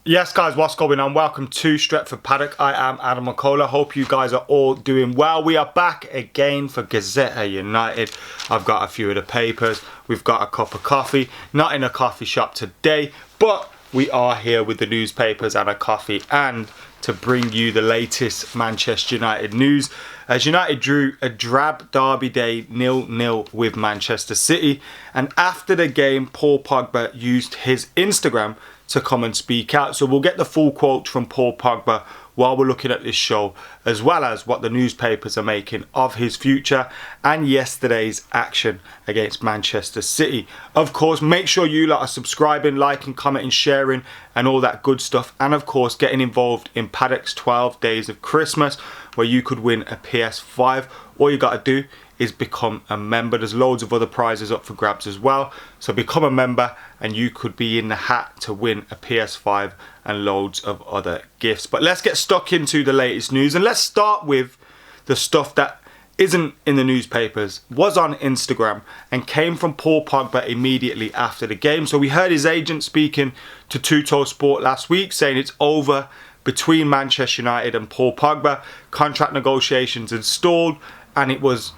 Yes, guys, what's going on? Welcome to Stretford Paddock. I am Adam McCullough. Hope you guys are all doing well. We are back again for Gazzetta United. I've got a few of the papers. We've got a cup of coffee. Not in a coffee shop today, but we are here with the newspapers and a coffee and to bring you the latest Manchester United news. As United drew a drab Derby Day 0-0 with Manchester City. And after the game, Paul Pogba used his Instagram to come and speak out. So we'll get the full quote from Paul Pogba while we're looking at this show, as well as what the newspapers are making of his future and yesterday's action against Manchester City. Of course, make sure you lot are subscribing, liking, commenting, sharing and all that good stuff. And of course, getting involved in Paddock's 12 Days of Christmas, where you could win a PS5. All you got to do is become a member. There's loads of other prizes up for grabs as well. So become a member and you could be in the hat to win a PS5 and loads of other gifts. But let's get stuck into the latest news, and let's start with the stuff that isn't in the newspapers, was on Instagram and came from Paul Pogba immediately after the game. So we heard his agent speaking to Tutto Sport last week saying it's over between Manchester United and Paul Pogba. Contract negotiations had stalled and it was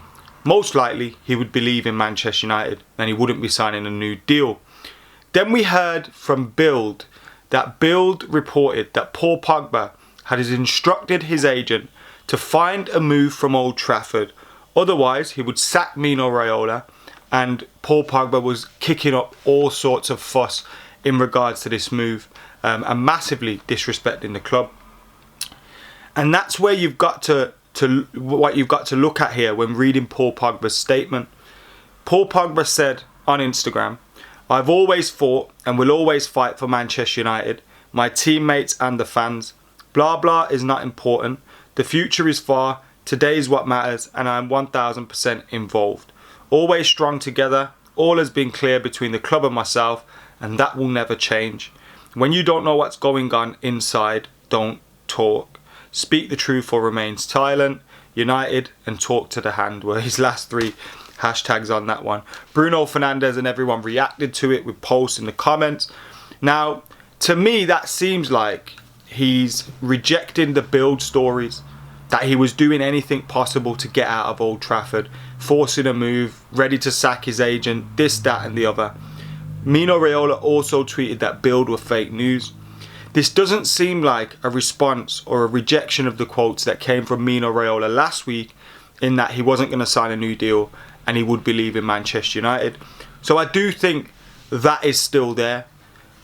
most likely he would be leaving Manchester United and he wouldn't be signing a new deal. Then we heard from Bild that Bild reported that Paul Pogba had instructed his agent to find a move from Old Trafford. Otherwise, he would sack Mino Raiola, and Paul Pogba was kicking up all sorts of fuss in regards to this move and massively disrespecting the club. And that's where you've got to what you've got to look at here when reading Paul Pogba's statement. Paul Pogba said on Instagram, "I've always fought and will always fight for Manchester United, my teammates and the fans. Blah blah is not important. The future is far. Today is what matters and I'm 1000% involved. Always strong together. All has been clear between the club and myself and that will never change. When you don't know what's going on inside, don't talk. Speak the truth or remain silent. United and talk to the hand," were his last three hashtags on that one. Bruno Fernandes and everyone reacted to it with posts in the comments. Now, to me, that seems like he's rejecting the Bild stories, that he was doing anything possible to get out of Old Trafford, forcing a move, ready to sack his agent, this, that and the other. Mino Raiola also tweeted that Bild were fake news. This doesn't seem like a response or a rejection of the quotes that came from Mino Raiola last week, in that he wasn't going to sign a new deal and he would be leaving Manchester United. So I do think that is still there.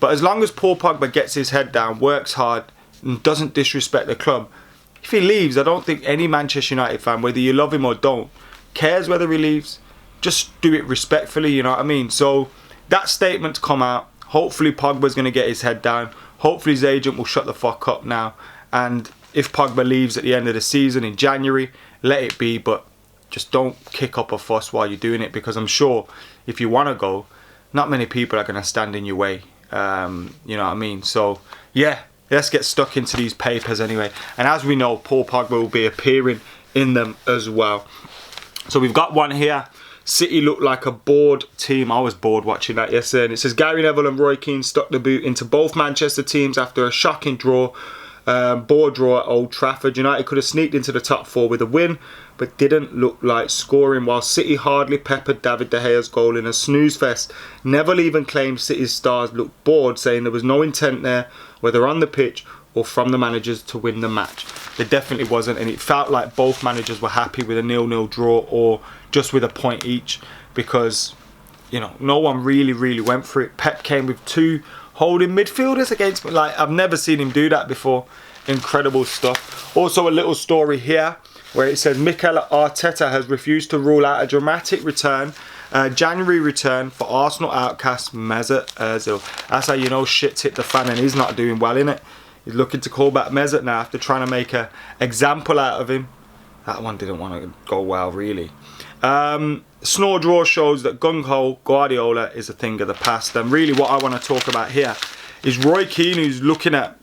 But as long as Paul Pogba gets his head down, works hard and doesn't disrespect the club, if he leaves, I don't think any Manchester United fan, whether you love him or don't, cares whether he leaves. Just do it respectfully, you know what I mean? So that statement's come out. Hopefully Pogba's going to get his head down. Hopefully his agent will shut the fuck up now. And if Pogba leaves at the end of the season in January, let it be. But just don't kick up a fuss while you're doing it, because I'm sure if you want to go, not many people are going to stand in your way. You know what I mean? So yeah, let's get stuck into these papers anyway. And as we know, Paul Pogba will be appearing in them as well. So we've got one here. City looked like a bored team. I was bored watching that yesterday. And it says Gary Neville and Roy Keane stuck the boot into both Manchester teams after a shocking draw. Bore draw at Old Trafford. United could have sneaked into the top four with a win, but didn't look like scoring, while City hardly peppered David De Gea's goal in a snooze fest. Neville even claimed City's stars looked bored, saying there was no intent there, whether on the pitch or from the managers, to win the match. There definitely wasn't, and it felt like both managers were happy with a 0-0 draw or just with a point each, because, you know, no one really went for it. Pep came with two holding midfielders against me. Like, I've never seen him do that before. Incredible stuff. Also a little story here where it says Mikel Arteta has refused to rule out a dramatic return, January return for Arsenal outcast Mesut Ozil. That's how you know shit's hit the fan and he's not doing well in it. He's looking to call back Mesut now after trying to make an example out of him. That one didn't want to go well, really. Snore draw shows that gung-ho Guardiola is a thing of the past. And really what I want to talk about here is Roy Keane, who's looking at,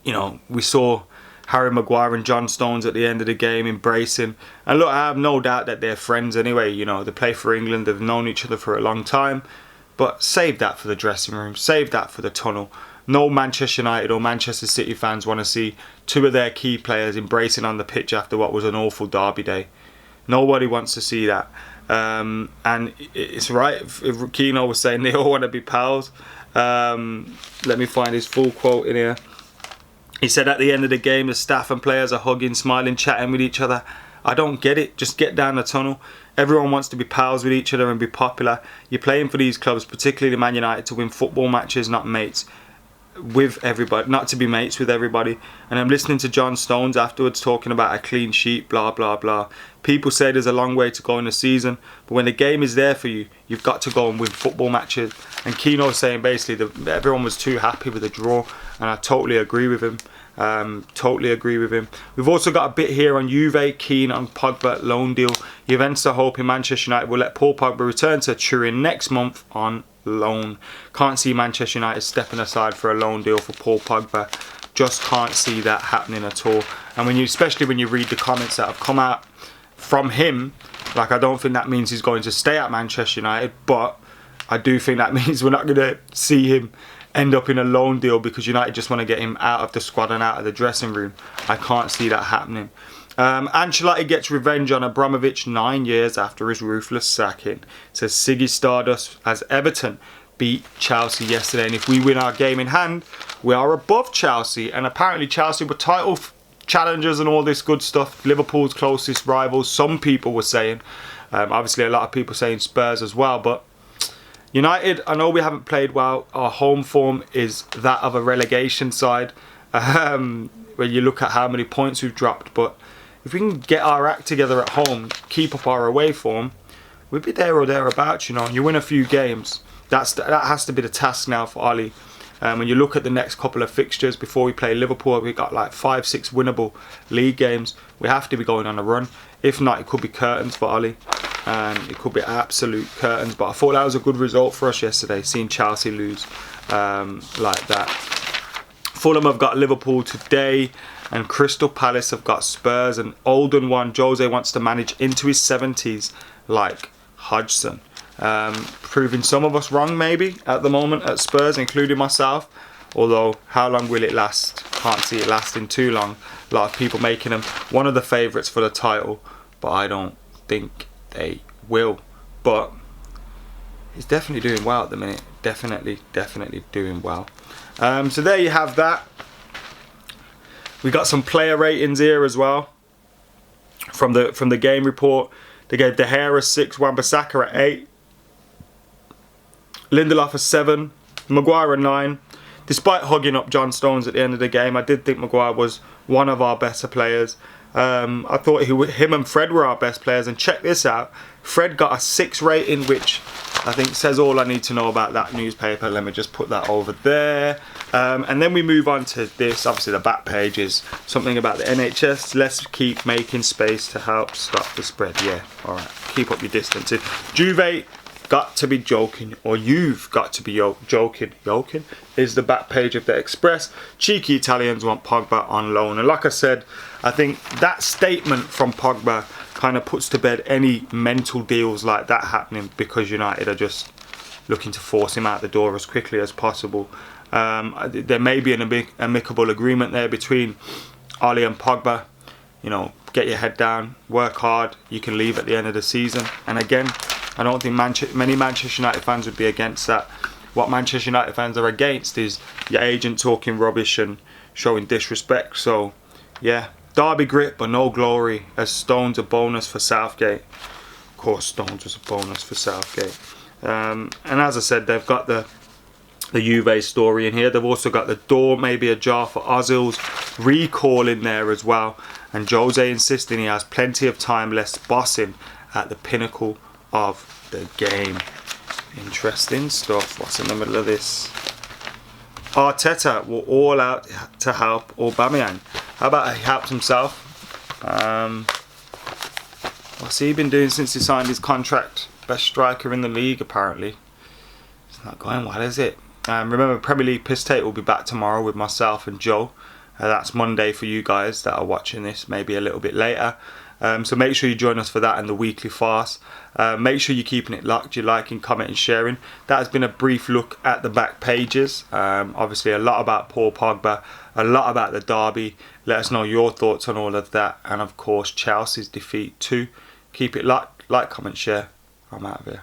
you know, we saw Harry Maguire and John Stones at the end of the game embracing. And look, I have no doubt that they're friends anyway. You know, they play for England, they've known each other for a long time. But save that for the dressing room, save that for the tunnel. no Manchester United or Manchester City fans want to see two of their key players embracing on the pitch after what was an awful derby day. Nobody wants to see that. And it's right, if Keno was saying they all want to be pals. Let me find his full quote in here. He said at the end of the game, the staff and players are hugging, smiling, chatting with each other. I don't get it. Just get down the tunnel. Everyone wants to be pals with each other and be popular. You're playing for these clubs, particularly Man United, to win football matches, not mates with everybody, not to be mates with everybody. And I'm listening to John Stones afterwards talking about a clean sheet, blah blah blah. People say there's a long way to go in the season, but when the game is there for you, you've got to go and win football matches. And Keno's saying basically that everyone was too happy with the draw, and I totally agree with him. We've also got a bit here on Juve, keen on Pogba loan deal. Juventus are hoping Manchester United will let Paul Pogba return to Turin next month on loan. Can't see Manchester United stepping aside for a loan deal for Paul Pogba. Just can't see that happening at all. And especially when you read the comments that have come out from him, like, I don't think that means he's going to stay at Manchester United, but I do think that means we're not going to see him end up in a loan deal because United just want to get him out of the squad and out of the dressing room. I can't see that happening. Ancelotti gets revenge on Abramovich 9 years after his ruthless sacking. Says Siggy Stardust as Everton beat Chelsea yesterday, and if we win our game in hand, we are above Chelsea. And apparently Chelsea were title challengers and all this good stuff. Liverpool's closest rivals, some people were saying. Obviously a lot of people saying Spurs as well, but United, I know we haven't played well. Our home form is that of a relegation side. When you look at how many points we've dropped, but if we can get our act together at home, keep up our away form, we'd be there or thereabouts, you know. And you win a few games. That has to be the task now for Ollie. When you look at the next couple of fixtures before we play Liverpool, we've got like 5-6 winnable league games. We have to be going on a run. If not, it could be curtains for Ollie. It could be absolute curtains. But I thought that was a good result for us yesterday, seeing Chelsea lose like that. Fulham have got Liverpool today, and Crystal Palace have got Spurs. And Oldham one, Jose wants to manage into his 70s like Hodgson. Proving some of us wrong maybe at the moment at Spurs, including myself. Although, how long will it last? Can't see it lasting too long. A lot of people making them one of the favourites for the title, but I don't think they will. But he's definitely doing well at the minute. Definitely doing well. So there you have that. We got some player ratings here as well from the game report. They gave De Gea a 6, Wan-Bissaka at 8, Lindelof a 7, Maguire a 9. Despite hugging up John Stones at the end of the game, I did think Maguire was one of our better players. I thought him and Fred were our best players, and check this out. Fred got a 6 rating, which I think says all I need to know about that newspaper. Let me just put that over there. And then we move on to this. Obviously the back page is something about the NHS. Let's keep making space to help stop the spread. Yeah, alright, keep up your distance. Juve got to be joking, or you've got to be joking. Joking is the back page of the Express. Cheeky Italians want Pogba on loan. And like I said, I think that statement from Pogba kind of puts to bed any mental deals like that happening, because United are just looking to force him out the door as quickly as possible. There may be an amicable agreement there between Ollie and Pogba. You know, get your head down, work hard, you can leave at the end of the season. And again, I don't think many Manchester United fans would be against that. What Manchester United fans are against is your agent talking rubbish and showing disrespect. So, yeah, derby grit but no glory, as Stones a bonus for Southgate. Of course, Stones was a bonus for Southgate. And as I said, they've got the Juve story in here. They've also got the door maybe ajar for Ozil's recall in there as well. And Jose insisting he has plenty of time left bossing at the pinnacle of the game. Interesting stuff. What's in the middle of this? Arteta will all out to help Aubameyang. How about he helped himself? What's he been doing since he signed his contract? Best striker in the league apparently. It's not going well, is it? Remember, Premier League Piss Take will be back tomorrow with myself and Joe. That's Monday for you guys that are watching this, maybe a little bit later. So make sure you join us for that and the weekly fast. Make sure you're keeping it locked, you're liking, commenting, sharing. That has been a brief look at the back pages. Obviously a lot about Paul Pogba, a lot about the derby. Let us know your thoughts on all of that, and of course Chelsea's defeat too. Keep it locked, like, comment, share. I'm out of here.